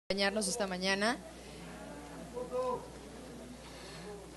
Acompañarnos esta mañana.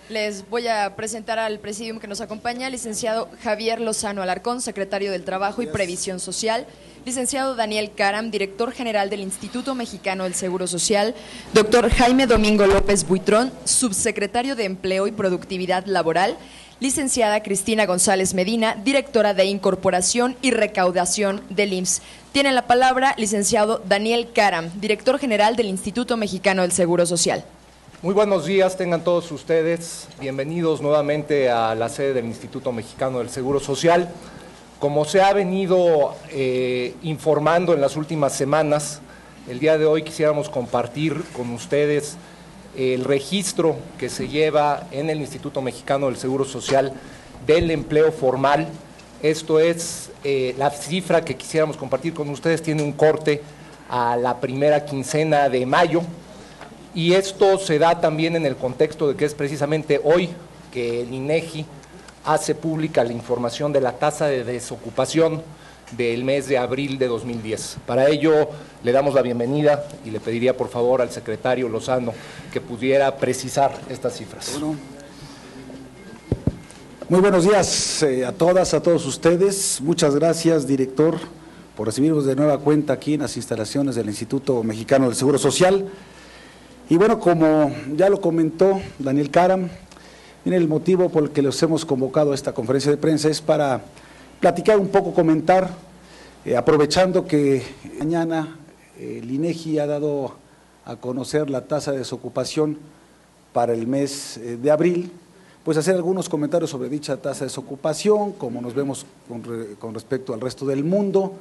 Les voy a presentar al presidium que nos acompaña, licenciado Javier Lozano Alarcón, secretario del Trabajo y Previsión Social, licenciado Daniel Caram, director general del Instituto Mexicano del Seguro Social, doctor Jaime Domingo López Buitrón, subsecretario de Empleo y Productividad Laboral, licenciada Cristina González Medina, directora de Incorporación y Recaudación del IMSS. Tiene la palabra licenciado Daniel Caram, director general del Instituto Mexicano del Seguro Social. Muy buenos días, tengan todos ustedes. Bienvenidos nuevamente a la sede del Instituto Mexicano del Seguro Social. Como se ha venido informando en las últimas semanas, el día de hoy quisiéramos compartir con ustedes el registro que se lleva en el Instituto Mexicano del Seguro Social del empleo formal. Esto es la cifra que quisiéramos compartir con ustedes, tiene un corte a la primera quincena de mayo, y esto se da también en el contexto de que es precisamente hoy que el INEGI hace pública la información de la tasa de desocupación del mes de abril de 2010. Para ello le damos la bienvenida y le pediría por favor al secretario Lozano que pudiera precisar estas cifras. Bueno, muy buenos días a todas, a todos ustedes. Muchas gracias, director, por recibirnos de nueva cuenta aquí en las instalaciones del Instituto Mexicano del Seguro Social. Y bueno, como ya lo comentó Daniel Caram, el motivo por el que los hemos convocado a esta conferencia de prensa es para platicar un poco, comentar, aprovechando que mañana el INEGI ha dado a conocer la tasa de desocupación para el mes de abril, pues hacer algunos comentarios sobre dicha tasa de desocupación, cómo nos vemos con respecto al resto del mundo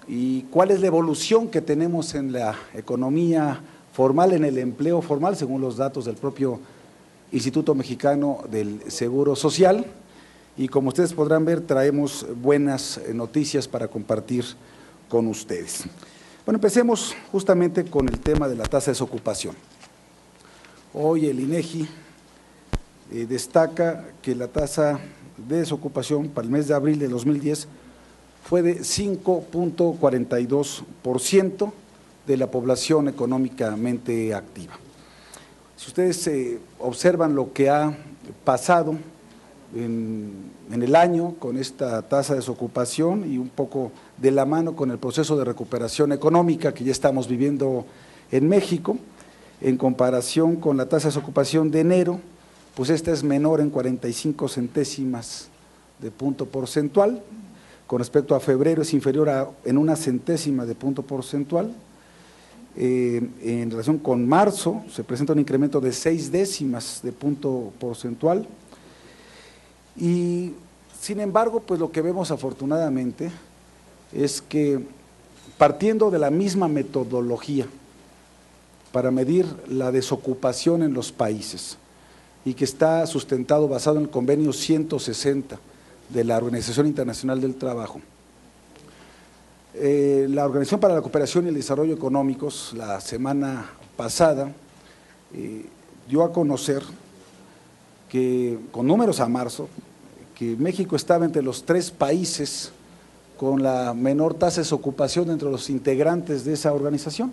y cuál es la evolución que tenemos en la economía formal, en el empleo formal, según los datos del propio Instituto Mexicano del Seguro Social. Y como ustedes podrán ver, traemos buenas noticias para compartir con ustedes. Bueno, empecemos justamente con el tema de la tasa de desocupación. Hoy el INEGI destaca que la tasa de desocupación para el mes de abril de 2010 fue de 5.42% de la población económicamente activa. Si ustedes observan lo que ha pasado en el año con esta tasa de desocupación y un poco de la mano con el proceso de recuperación económica que ya estamos viviendo en México, en comparación con la tasa de desocupación de enero, pues esta es menor en 45 centésimas de punto porcentual, con respecto a febrero es inferior en una centésima de punto porcentual. En relación con marzo se presenta un incremento de 6 décimas de punto porcentual y sin embargo pues lo que vemos afortunadamente es que partiendo de la misma metodología para medir la desocupación en los países y que está sustentado basado en el convenio 160 de la Organización Internacional del Trabajo, la Organización para la Cooperación y el Desarrollo Económicos la semana pasada dio a conocer que con números a marzo, que México estaba entre los 3 países con la menor tasa de desocupación entre los integrantes de esa organización,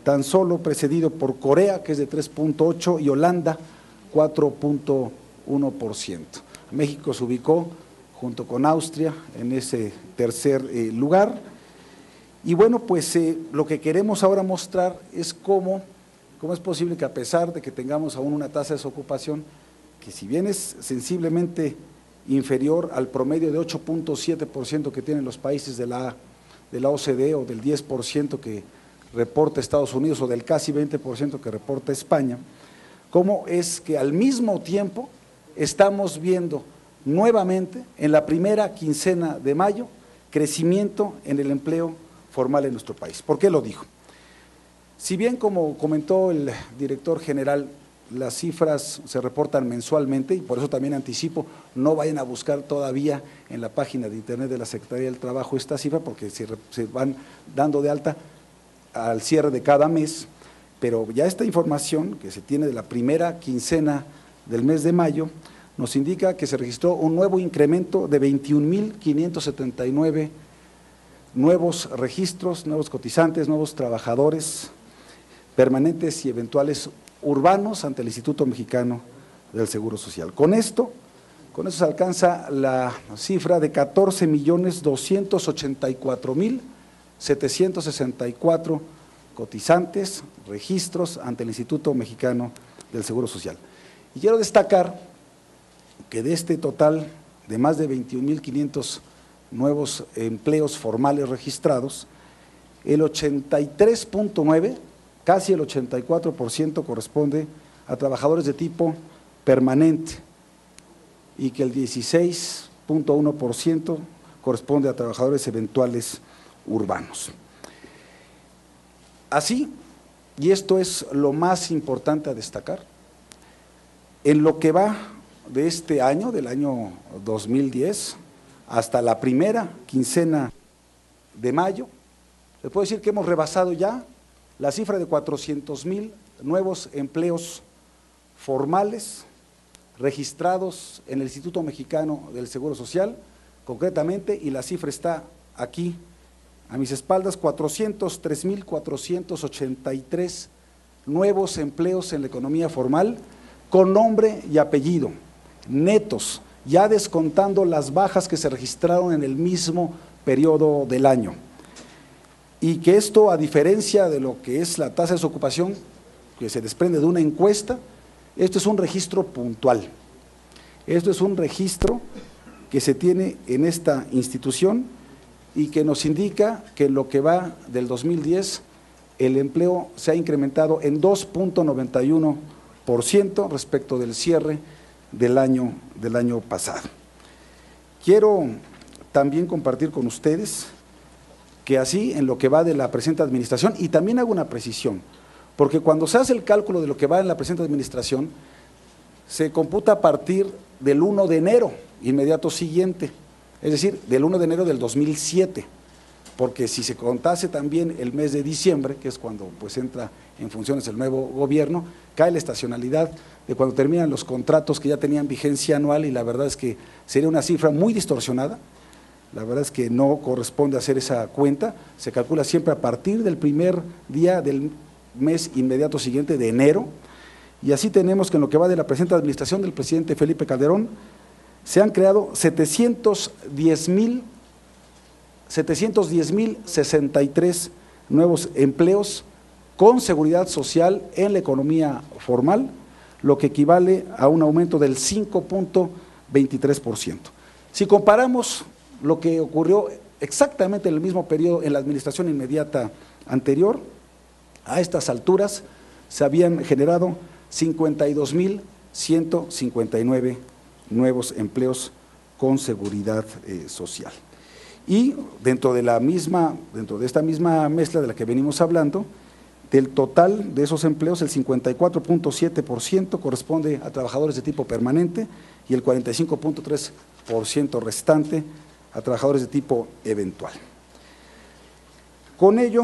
tan solo precedido por Corea, que es de 3.8%, y Holanda, 4.1%. México se ubicó junto con Austria en ese tercer lugar. Y bueno, pues lo que queremos ahora mostrar es cómo es posible que a pesar de que tengamos aún una tasa de desocupación que si bien es sensiblemente inferior al promedio de 8.7% que tienen los países de la OCDE o del 10% que reporta Estados Unidos o del casi 20% que reporta España, cómo es que al mismo tiempo estamos viendo nuevamente en la primera quincena de mayo crecimiento en el empleo formal en nuestro país. ¿Por qué lo digo? Si bien, como comentó el director general, las cifras se reportan mensualmente y por eso también anticipo, no vayan a buscar todavía en la página de internet de la Secretaría del Trabajo esta cifra porque se van dando de alta al cierre de cada mes, pero ya esta información que se tiene de la primera quincena del mes de mayo nos indica que se registró un nuevo incremento de 21.579 nuevos registros, nuevos cotizantes, nuevos trabajadores permanentes y eventuales urbanos ante el Instituto Mexicano del Seguro Social. Con esto se alcanza la cifra de 14.284.764 cotizantes, registros ante el Instituto Mexicano del Seguro Social. Y quiero destacar que de este total de más de 21.500 nuevos empleos formales registrados, el 83.9%, casi el 84% corresponde a trabajadores de tipo permanente y que el 16.1% corresponde a trabajadores eventuales urbanos. Así, y esto es lo más importante a destacar, en lo que va de este año, del año 2010, hasta la primera quincena de mayo, se puede decir que hemos rebasado ya la cifra de 400,000 nuevos empleos formales registrados en el Instituto Mexicano del Seguro Social, concretamente, y la cifra está aquí a mis espaldas, 403,483 nuevos empleos en la economía formal con nombre y apellido, netos, ya descontando las bajas que se registraron en el mismo periodo del año. Y que esto, a diferencia de lo que es la tasa de desocupación, que se desprende de una encuesta, esto es un registro puntual. Esto es un registro que se tiene en esta institución y que nos indica que en lo que va del 2010, el empleo se ha incrementado en 2.91% respecto del cierre del año pasado. Quiero también compartir con ustedes que así, en lo que va de la presente administración, y también hago una precisión, porque cuando se hace el cálculo de lo que va en la presente administración, se computa a partir del 1 de enero, inmediato siguiente, es decir, del 1 de enero del 2007, porque si se contase también el mes de diciembre, que es cuando pues entra en funciones el nuevo gobierno, cae la estacionalidad de cuando terminan los contratos que ya tenían vigencia anual, y la verdad es que sería una cifra muy distorsionada. La verdad es que no corresponde hacer esa cuenta, se calcula siempre a partir del primer día del mes inmediato siguiente de enero, y así tenemos que en lo que va de la presente administración del presidente Felipe Calderón, se han creado 710,063 nuevos empleos con seguridad social en la economía formal, lo que equivale a un aumento del 5.23%. Si comparamos lo que ocurrió exactamente en el mismo periodo en la administración inmediata anterior, a estas alturas se habían generado 52,159 nuevos empleos con seguridad social. Y dentro de esta misma mezcla de la que venimos hablando, del total de esos empleos, el 54.7% corresponde a trabajadores de tipo permanente y el 45.3% restante a trabajadores de tipo eventual. Con ello,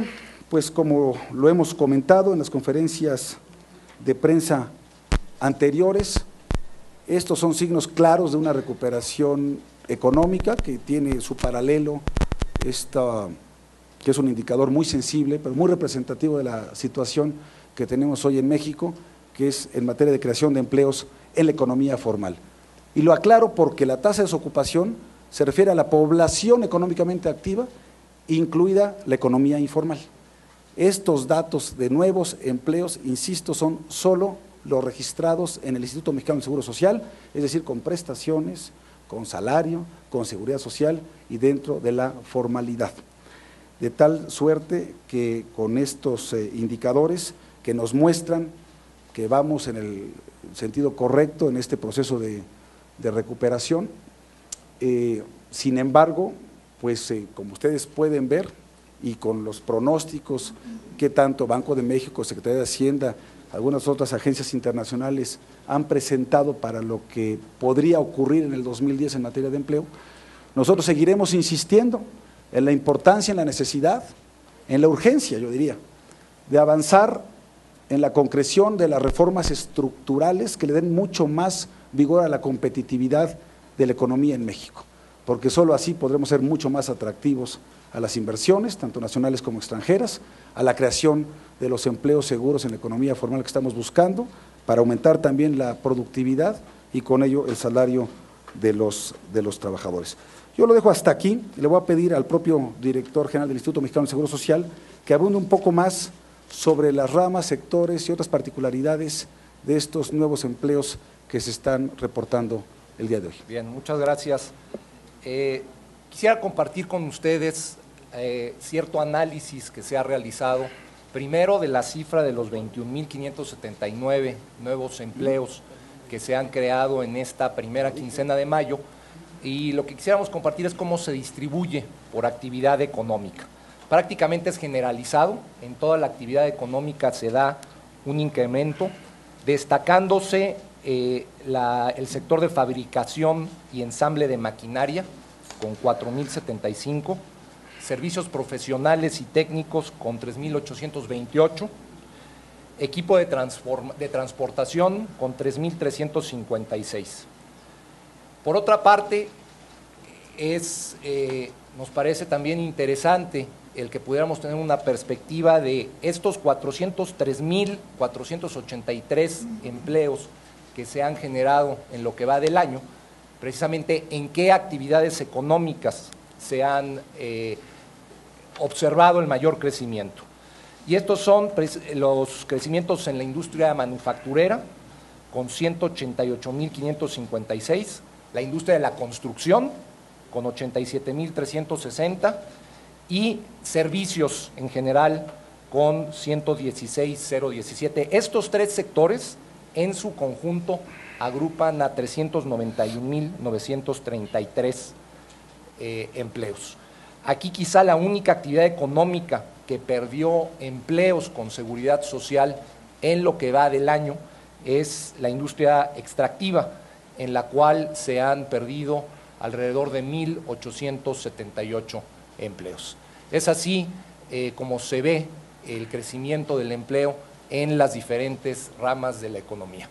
pues como lo hemos comentado en las conferencias de prensa anteriores, estos son signos claros de una recuperación económica que tiene su paralelo, que es un indicador muy sensible, pero muy representativo de la situación que tenemos hoy en México, que es en materia de creación de empleos en la economía formal. Y lo aclaro porque la tasa de desocupación se refiere a la población económicamente activa, incluida la economía informal. Estos datos de nuevos empleos, insisto, son solo los registrados en el Instituto Mexicano del Seguro Social, es decir, con prestaciones, con salario, con seguridad social y dentro de la formalidad. De tal suerte que con estos indicadores que nos muestran que vamos en el sentido correcto en este proceso de recuperación, sin embargo, pues como ustedes pueden ver, y con los pronósticos que tanto Banco de México, Secretaría de Hacienda, algunas otras agencias internacionales han presentado para lo que podría ocurrir en el 2010 en materia de empleo, nosotros seguiremos insistiendo en la importancia, en la necesidad, en la urgencia, yo diría, de avanzar en la concreción de las reformas estructurales que le den mucho más vigor a la competitividad de la economía en México. porque solo así podremos ser mucho más atractivos a las inversiones, tanto nacionales como extranjeras, a la creación de los empleos seguros en la economía formal que estamos buscando, para aumentar también la productividad y con ello el salario de los trabajadores. Yo lo dejo hasta aquí y le voy a pedir al propio director general del Instituto Mexicano del Seguro Social que abunde un poco más sobre las ramas, sectores y otras particularidades de estos nuevos empleos que se están reportando el día de hoy. Bien, muchas gracias. Quisiera compartir con ustedes cierto análisis que se ha realizado, primero de la cifra de los 21.579 nuevos empleos que se han creado en esta primera quincena de mayo, y lo que quisiéramos compartir es cómo se distribuye por actividad económica. Prácticamente es generalizado, en toda la actividad económica se da un incremento, destacándose el sector de fabricación y ensamble de maquinaria, con 4.075, servicios profesionales y técnicos con 3.828, equipo de transportación con 3.356. Por otra parte, nos parece también interesante el que pudiéramos tener una perspectiva de estos 403.483 empleos que se han generado en lo que va del año, precisamente en qué actividades económicas se han observado el mayor crecimiento. Y estos son los crecimientos en la industria manufacturera, con 188.556, la industria de la construcción, con 87.360, y servicios en general, con 116.017. Estos tres sectores, en su conjunto, agrupan a 391.933 empleos. Aquí quizá la única actividad económica que perdió empleos con seguridad social en lo que va del año es la industria extractiva, en la cual se han perdido alrededor de 1.878 empleos. Es así como se ve el crecimiento del empleo en las diferentes ramas de la economía.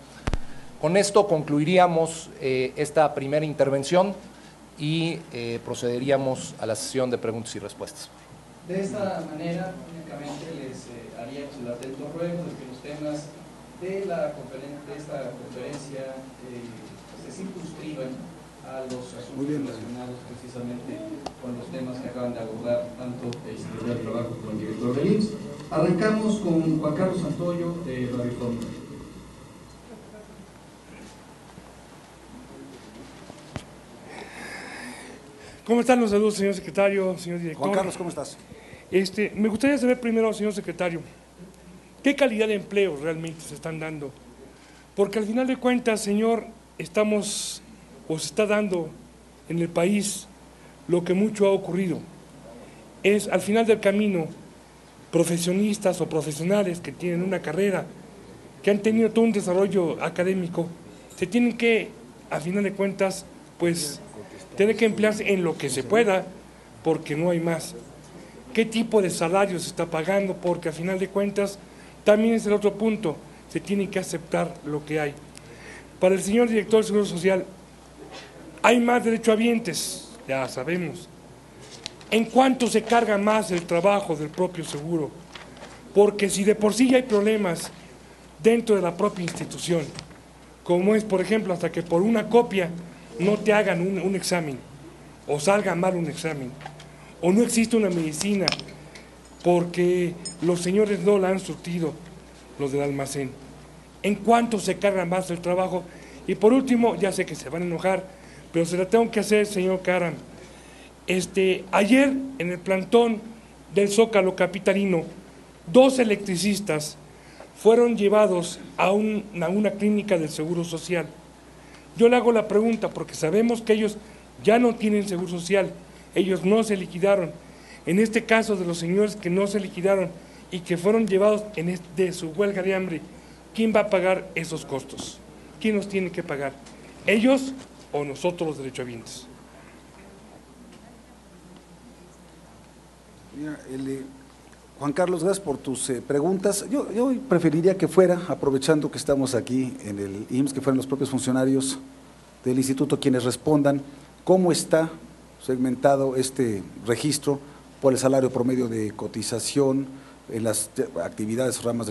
Con esto concluiríamos esta primera intervención y procederíamos a la sesión de preguntas y respuestas. De esta manera, únicamente les haríamos el atento ruego de que los temas de esta conferencia se circunscriban a los asuntos relacionados precisamente con los temas que acaban de abordar tanto el Secretario de Trabajo como el director del IMSS. Arrancamos con Juan Carlos Santoyo de Radio Fórmula. ¿Cómo están? Los saludos, señor secretario, señor director. Juan Carlos, ¿cómo estás? Me gustaría saber primero, señor secretario, ¿qué calidad de empleo realmente se están dando? Porque al final de cuentas, señor, se está dando en el país lo que mucho ha ocurrido. Es al final del camino, profesionistas o profesionales que tienen una carrera, que han tenido todo un desarrollo académico, se tienen que, al final de cuentas, pues, tiene que emplearse en lo que se pueda, porque no hay más. ¿Qué tipo de salario se está pagando? Porque al final de cuentas, también es el otro punto, se tiene que aceptar lo que hay. Para el señor director del Seguro Social, hay más derechohabientes, ya sabemos. ¿En cuánto se carga más el trabajo del propio seguro? Porque si de por sí ya hay problemas dentro de la propia institución, como es, por ejemplo, hasta que por una copia no te hagan un examen, o salga mal un examen, o no existe una medicina, porque los señores no la han surtido, los del almacén. ¿En cuánto se carga más el trabajo? Y por último, ya sé que se van a enojar, pero se la tengo que hacer, señor Caram. Ayer, en el plantón del Zócalo capitalino, 2 electricistas fueron llevados a una clínica del Seguro Social. Yo le hago la pregunta porque sabemos que ellos ya no tienen Seguro Social, ellos no se liquidaron. En este caso de los señores que no se liquidaron y que fueron llevados de su huelga de hambre, ¿quién va a pagar esos costos? ¿Quién los tiene que pagar? ¿Ellos o nosotros los derechohabientes? Mira, Juan Carlos, gracias por tus preguntas. Yo preferiría que fuera, aprovechando que estamos aquí en el IMSS, que fueran los propios funcionarios del instituto quienes respondan cómo está segmentado este registro por el salario promedio de cotización en las actividades, ramas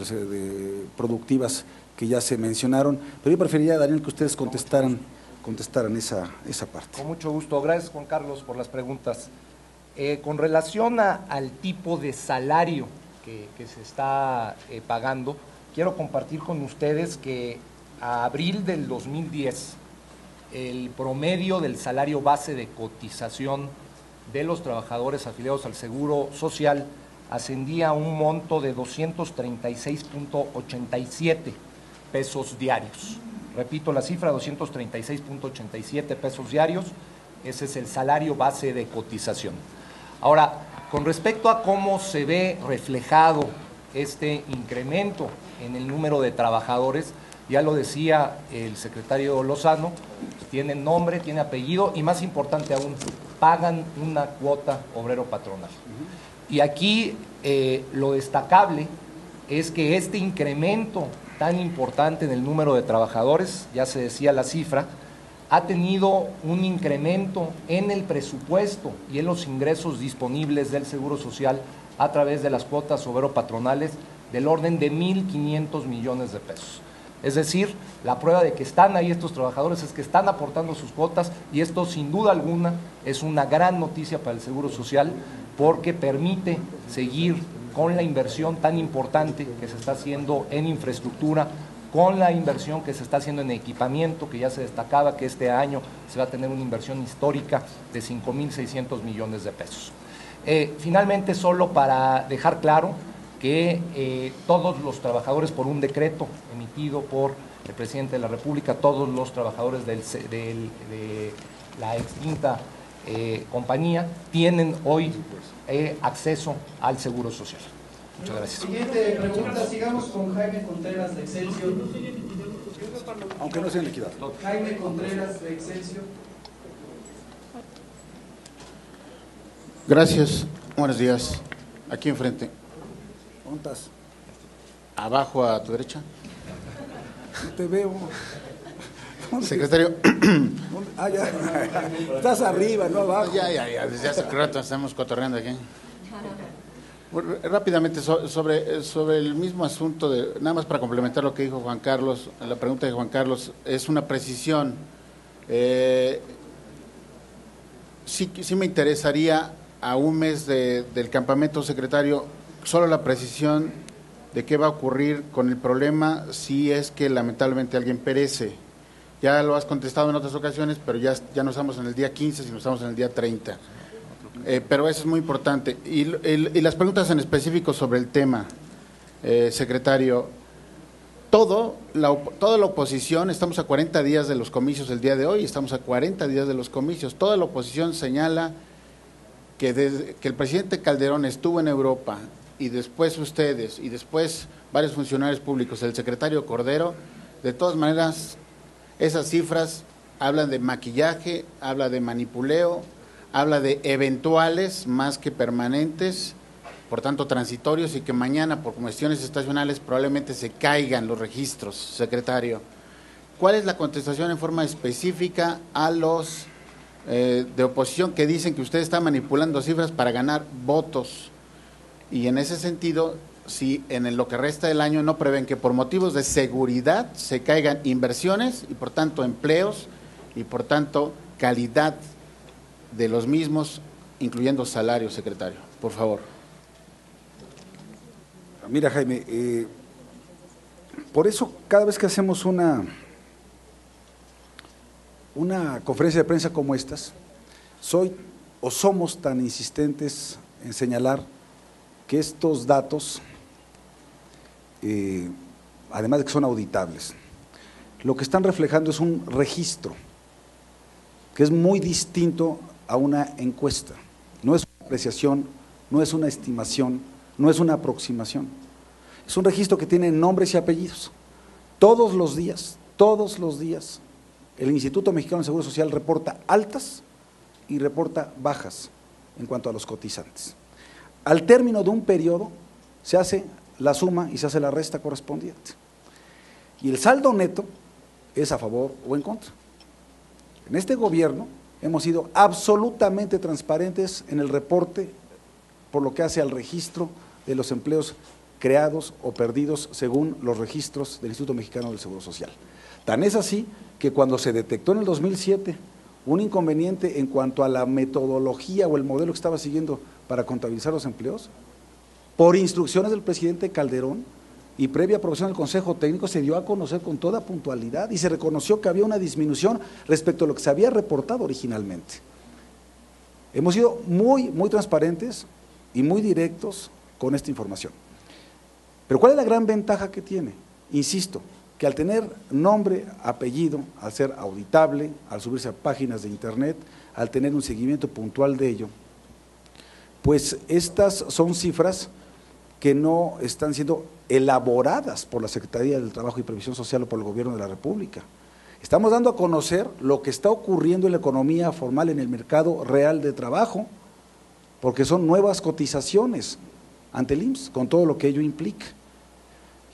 productivas que ya se mencionaron, pero yo preferiría, Daniel, que ustedes contestaran esa parte. Con mucho gusto. Gracias, Juan Carlos, por las preguntas. Con relación al tipo de salario que se está pagando, quiero compartir con ustedes que a abril del 2010, el promedio del salario base de cotización de los trabajadores afiliados al Seguro Social ascendía a un monto de 236.87 pesos diarios. Repito la cifra, 236.87 pesos diarios, ese es el salario base de cotización. Ahora, con respecto a cómo se ve reflejado este incremento en el número de trabajadores, ya lo decía el secretario Lozano, tiene nombre, tiene apellido y más importante aún, pagan una cuota obrero patronal. Y aquí lo destacable es que este incremento tan importante en el número de trabajadores, ya se decía la cifra, ha tenido un incremento en el presupuesto y en los ingresos disponibles del Seguro Social a través de las cuotas obrero patronales del orden de 1.500 millones de pesos. Es decir, la prueba de que están ahí estos trabajadores es que están aportando sus cuotas y esto sin duda alguna es una gran noticia para el Seguro Social porque permite seguir con la inversión tan importante que se está haciendo en infraestructura, con la inversión que se está haciendo en equipamiento, que ya se destacaba que este año se va a tener una inversión histórica de 5.600 millones de pesos. Finalmente, solo para dejar claro que todos los trabajadores, por un decreto emitido por el presidente de la República, todos los trabajadores de la extinta compañía tienen hoy acceso al Seguro Social. Muchas gracias. Siguiente pregunta, sigamos con Jaime Contreras de Excelsior. Aunque no sea en equidad. Jaime Contreras de Excelsior. Gracias, buenos días. Aquí enfrente. ¿Dónde estás? Abajo a tu derecha. No te veo. Secretario. Ya. Estás arriba, no abajo. Ya, desde hace rato estamos cotorreando aquí. Bueno, rápidamente, sobre el mismo asunto, nada más para complementar lo que dijo Juan Carlos, la pregunta de Juan Carlos, es una precisión. Sí me interesaría a un mes del campamento, secretario, solo la precisión de qué va a ocurrir con el problema si es que lamentablemente alguien perece. Ya lo has contestado en otras ocasiones, pero ya no estamos en el día 15, sino estamos en el día 30. Pero eso es muy importante. Y las preguntas en específico sobre el tema, secretario, toda la oposición, estamos a 40 días de los comicios el día de hoy, estamos a 40 días de los comicios, toda la oposición señala que desde que el presidente Calderón estuvo en Europa y después ustedes y después varios funcionarios públicos, el secretario Cordero, de todas maneras esas cifras hablan de maquillaje, habla de manipuleo, habla de eventuales más que permanentes, por tanto transitorios, y que mañana por cuestiones estacionales probablemente se caigan los registros, secretario. ¿Cuál es la contestación en forma específica a los de oposición que dicen que usted está manipulando cifras para ganar votos? Y en ese sentido, si en lo que resta del año no prevén que por motivos de seguridad se caigan inversiones y por tanto empleos y por tanto calidad de los mismos, incluyendo salarios, secretario, por favor. Mira, Jaime, por eso cada vez que hacemos una conferencia de prensa como estas, somos tan insistentes en señalar que estos datos, además de que son auditables, lo que están reflejando es un registro que es muy distinto a una encuesta. No es una apreciación, no es una estimación, no es una aproximación. Es un registro que tiene nombres y apellidos. Todos los días, el Instituto Mexicano de Seguro Social reporta altas y reporta bajas en cuanto a los cotizantes. Al término de un periodo se hace la suma y se hace la resta correspondiente. Y el saldo neto es a favor o en contra. En este gobierno hemos sido absolutamente transparentes en el reporte por lo que hace al registro de los empleos creados o perdidos según los registros del Instituto Mexicano del Seguro Social. Tan es así que cuando se detectó en el 2007 un inconveniente en cuanto a la metodología o el modelo que estaba siguiendo para contabilizar los empleos, por instrucciones del presidente Calderón y previa aprobación del Consejo Técnico, se dio a conocer con toda puntualidad y se reconoció que había una disminución respecto a lo que se había reportado originalmente. Hemos sido muy transparentes y muy directos con esta información. Pero ¿cuál es la gran ventaja que tiene? Insisto, que al tener nombre, apellido, al ser auditable, al subirse a páginas de internet, al tener un seguimiento puntual de ello, pues estas son cifras que no están siendo elaboradas por la Secretaría del Trabajo y Previsión Social o por el Gobierno de la República. Estamos dando a conocer lo que está ocurriendo en la economía formal, en el mercado real de trabajo, porque son nuevas cotizaciones ante el IMSS, con todo lo que ello implica.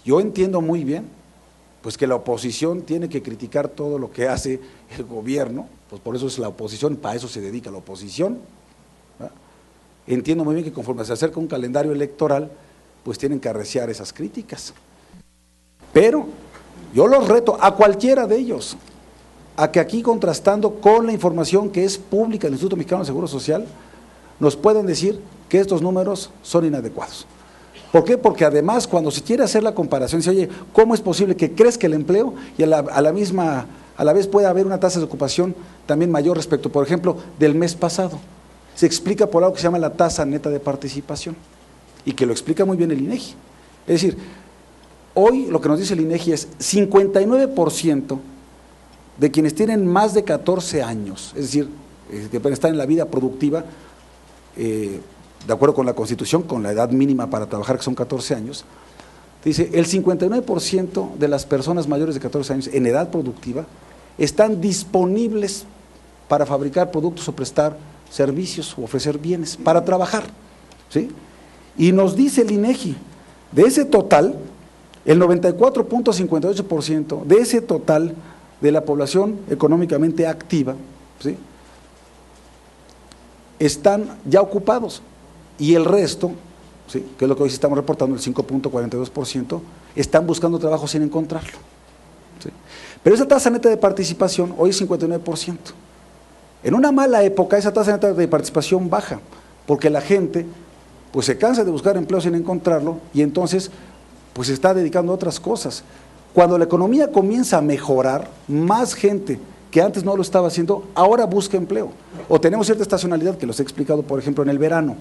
Yo entiendo muy bien, pues que la oposición tiene que criticar todo lo que hace el gobierno, pues por eso es la oposición, para eso se dedica la oposición, ¿verdad? Entiendo muy bien que conforme se acerca un calendario electoral, pues tienen que arreciar esas críticas. Pero yo los reto a cualquiera de ellos, a que aquí contrastando con la información que es pública del Instituto Mexicano del Seguro Social, nos puedan decir que estos números son inadecuados. ¿Por qué? Porque además cuando se quiere hacer la comparación, se oye, ¿cómo es posible que crezca el empleo y a la vez pueda haber una tasa de ocupación también mayor respecto, por ejemplo, del mes pasado? Se explica por algo que se llama la tasa neta de participación y que lo explica muy bien el INEGI. Es decir, hoy lo que nos dice el INEGI es 59% de quienes tienen más de 14 años, es decir, que están en la vida productiva, de acuerdo con la Constitución, con la edad mínima para trabajar, que son 14 años, dice, el 59% de las personas mayores de 14 años en edad productiva están disponibles para fabricar productos o prestar servicios o ofrecer bienes, para trabajar, ¿sí? Y nos dice el INEGI, de ese total, el 94.58% de ese total de la población económicamente activa, ¿sí?, están ya ocupados, y el resto, ¿sí?, que es lo que hoy estamos reportando, el 5.42%, están buscando trabajo sin encontrarlo, ¿sí? Pero esa tasa neta de participación hoy es 59%. En una mala época esa tasa neta de participación baja, porque la gente pues se cansa de buscar empleo sin encontrarlo y entonces pues se está dedicando a otras cosas. Cuando la economía comienza a mejorar, más gente que antes no lo estaba haciendo, ahora busca empleo. O tenemos cierta estacionalidad, que los he explicado, por ejemplo, en el verano,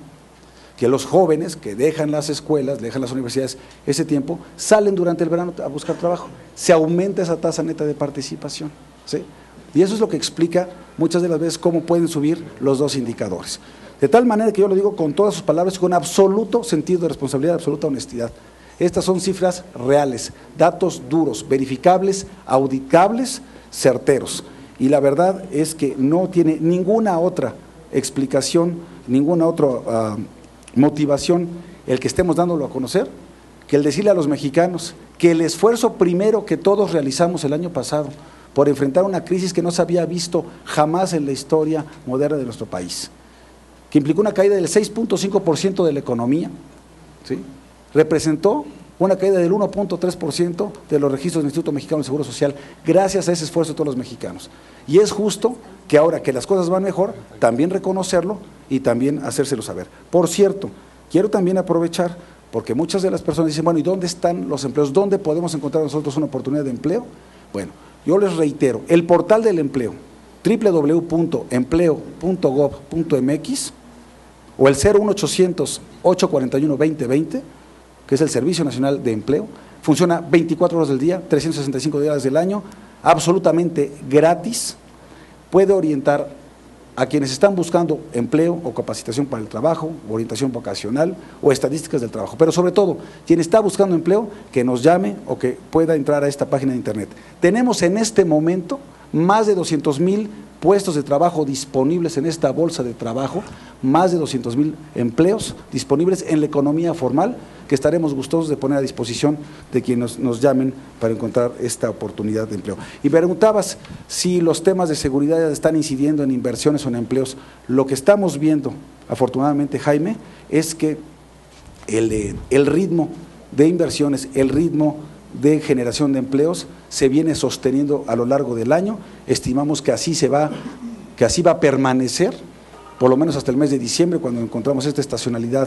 que los jóvenes que dejan las escuelas, dejan las universidades ese tiempo, salen durante el verano a buscar trabajo. Se aumenta esa tasa neta de participación, ¿sí? Y eso es lo que explica muchas de las veces cómo pueden subir los dos indicadores. De tal manera que yo lo digo con todas sus palabras, con absoluto sentido de responsabilidad, absoluta honestidad. Estas son cifras reales, datos duros, verificables, auditables, certeros. Y la verdad es que no tiene ninguna otra explicación, ninguna otra motivación el que estemos dándolo a conocer, que el decirle a los mexicanos que el esfuerzo primero que todos realizamos el año pasado por enfrentar una crisis que no se había visto jamás en la historia moderna de nuestro país, que implicó una caída del 6.5% de la economía, ¿sí?, representó una caída del 1.3% de los registros del Instituto Mexicano del Seguro Social, gracias a ese esfuerzo de todos los mexicanos. Y es justo que ahora que las cosas van mejor, también reconocerlo y también hacérselo saber. Por cierto, quiero también aprovechar, porque muchas de las personas dicen, bueno, ¿y dónde están los empleos? ¿Dónde podemos encontrar nosotros una oportunidad de empleo? Bueno, yo les reitero, el portal del empleo, www.empleo.gov.mx o el 01800-841-2020, que es el Servicio Nacional de Empleo, funciona 24 horas del día, 365 días del año, absolutamente gratis, puede orientar a quienes están buscando empleo o capacitación para el trabajo, orientación vocacional o estadísticas del trabajo, pero sobre todo, quien está buscando empleo, que nos llame o que pueda entrar a esta página de internet. Tenemos en este momento más de 200,000 puestos de trabajo disponibles en esta bolsa de trabajo, más de 200,000 empleos disponibles en la economía formal, que estaremos gustosos de poner a disposición de quienes nos llamen para encontrar esta oportunidad de empleo. Y me preguntabas si los temas de seguridad están incidiendo en inversiones o en empleos. Lo que estamos viendo, afortunadamente, Jaime, es que el ritmo de inversiones, el ritmo de generación de empleos se viene sosteniendo a lo largo del año. Estimamos que así va a permanecer, por lo menos hasta el mes de diciembre, cuando encontramos esta estacionalidad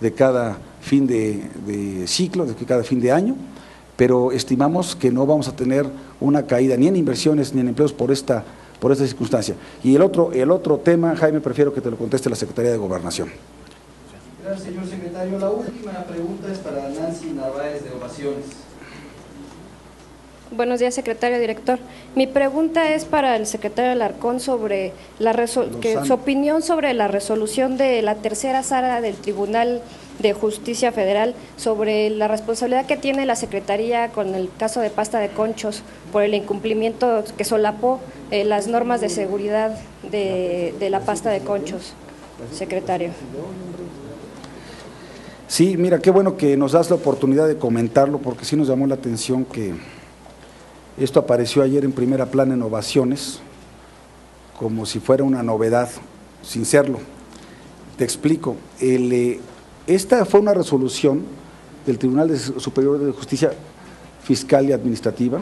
de cada fin de ciclo, de cada fin de año, pero estimamos que no vamos a tener una caída ni en inversiones ni en empleos por esta circunstancia. Y el otro tema, Jaime, prefiero que te lo conteste la Secretaría de Gobernación. Gracias, señor secretario. La última pregunta es para Nancy Narváez de Ovaciones. Buenos días, secretario director. Mi pregunta es para el secretario Alarcón sobre su opinión sobre la resolución de la tercera sala del Tribunal de Justicia Federal sobre la responsabilidad que tiene la Secretaría con el caso de pasta de conchos por el incumplimiento que solapó las normas de seguridad de la pasta de conchos, secretario. Sí, mira, qué bueno que nos das la oportunidad de comentarlo, porque sí nos llamó la atención que esto apareció ayer en primera plana en Ovaciones, como si fuera una novedad, sin serlo. Te explico. Esta fue una resolución del Tribunal Superior de Justicia Fiscal y Administrativa,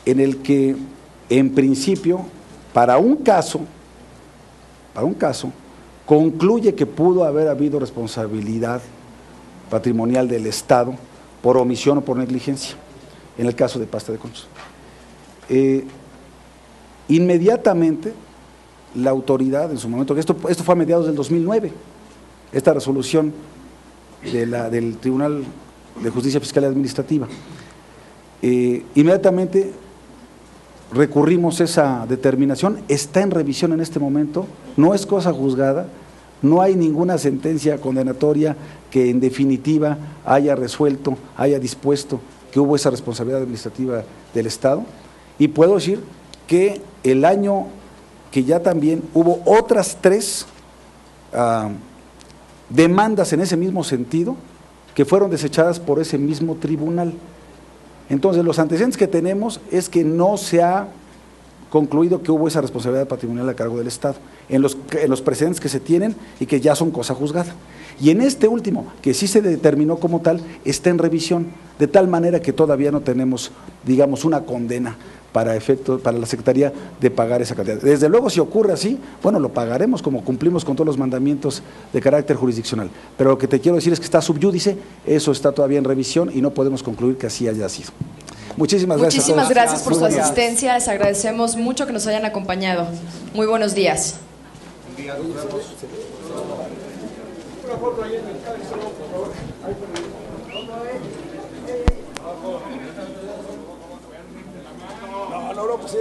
en el que, en principio, para un caso, concluye que pudo haber habido responsabilidad patrimonial del Estado por omisión o por negligencia, en el caso de pasta de conchos. Inmediatamente, la autoridad, en su momento, que esto fue a mediados del 2009, esta resolución del Tribunal de Justicia Fiscal y Administrativa, inmediatamente recurrimos esa determinación, está en revisión en este momento, no es cosa juzgada, no hay ninguna sentencia condenatoria que en definitiva haya resuelto, haya dispuesto que hubo esa responsabilidad administrativa del Estado, y puedo decir que el año que ya también hubo otras 3 demandas en ese mismo sentido que fueron desechadas por ese mismo tribunal. Entonces, los antecedentes que tenemos es que no se ha concluido que hubo esa responsabilidad patrimonial a cargo del Estado, en los precedentes que se tienen y que ya son cosa juzgada. Y en este último, que sí se determinó como tal, está en revisión, de tal manera que todavía no tenemos, digamos, una condena para la Secretaría de pagar esa cantidad. Desde luego, si ocurre así, bueno, lo pagaremos como cumplimos con todos los mandamientos de carácter jurisdiccional. Pero lo que te quiero decir es que está sub iudice, eso está todavía en revisión y no podemos concluir que así haya sido. Muchísimas gracias. Muchísimas gracias por su asistencia, les agradecemos mucho que nos hayan acompañado. Muy buenos días. No, pues sí.